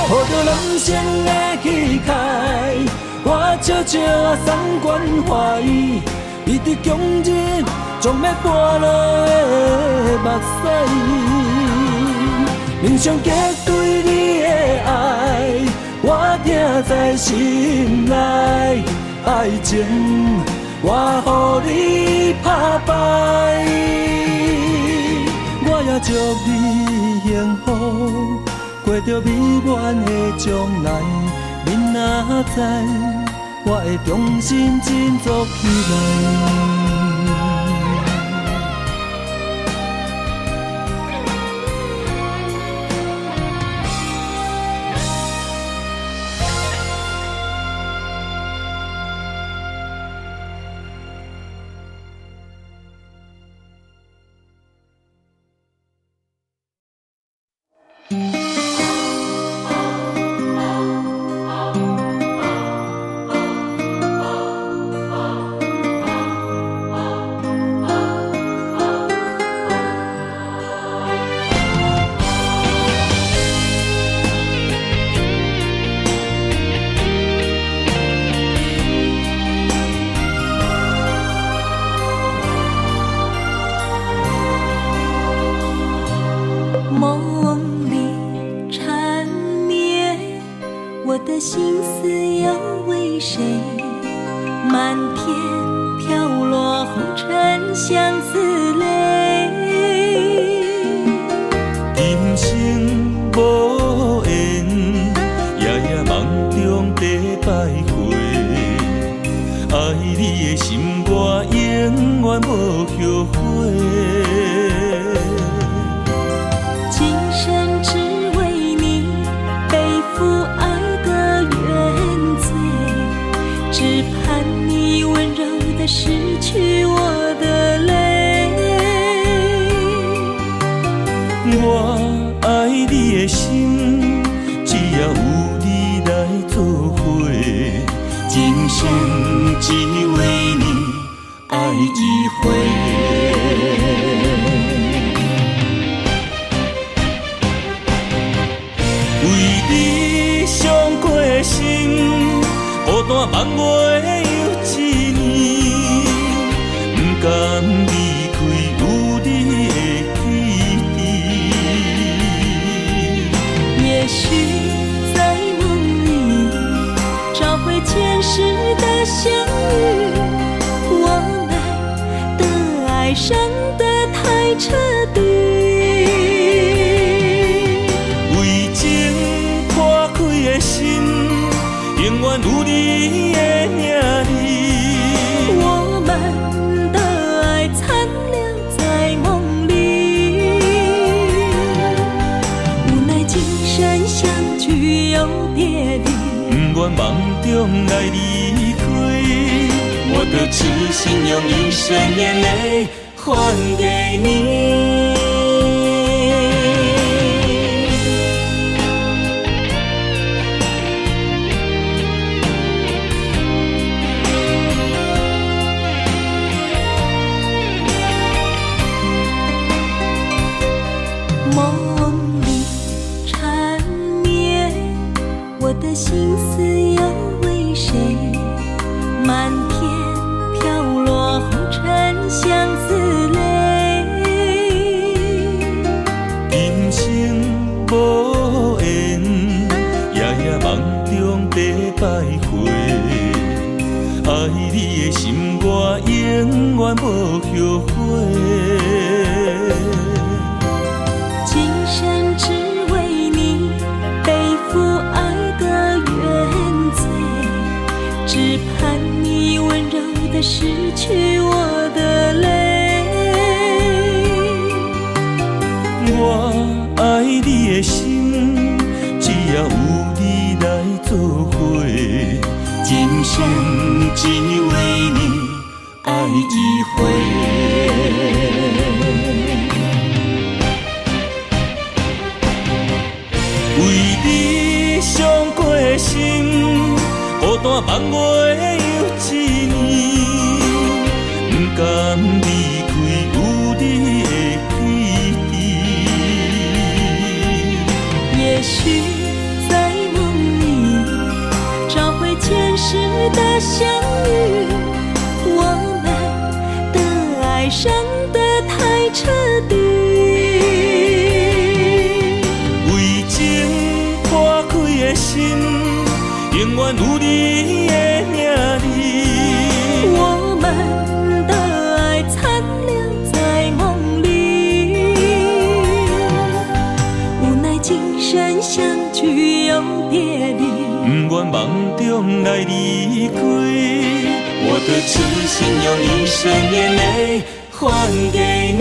抱着人生的气概。我悄悄送关怀，你伫强日将要搬落的目屎，面上结对你的爱，我听在心内。爱情我予你打败，我也祝你幸福，过着美满的将来。你若知，我会重新振作起来。我爱你的心，只要有你来作伙，今生只为你爱一回。为你伤过心，孤单望袂又一年，不甘离开有你的起点。也许在梦里找回前世的相遇，我们的爱伤得太彻底。为情破开的心，永远有你的名字。我们的爱残留在梦里，无奈今生相聚又别离。不愿梦中来离开，我的痴心用一生眼泪还给你。梦里缠绵，我的心思又为谁？漫天飘落红尘相思泪。今生无缘，夜夜梦中在徘徊。爱你的心，我永远无后悔。今生只为你背负爱的原罪，只盼你温柔地拭去我的泪。我爱你的心，只要有你来作伙，今生只为你爱一回。为你伤过心，孤单望袂又一年，不甘离开有你的起点。也许在梦里找回前世的相遇，我们的爱伤得太彻底。为情破开的心，永远有你的名字。我们的爱残留在梦里，无奈今生相聚又别离。不愿梦中来离开，我的痴心用一生眼泪还给你。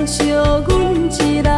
惜阮一人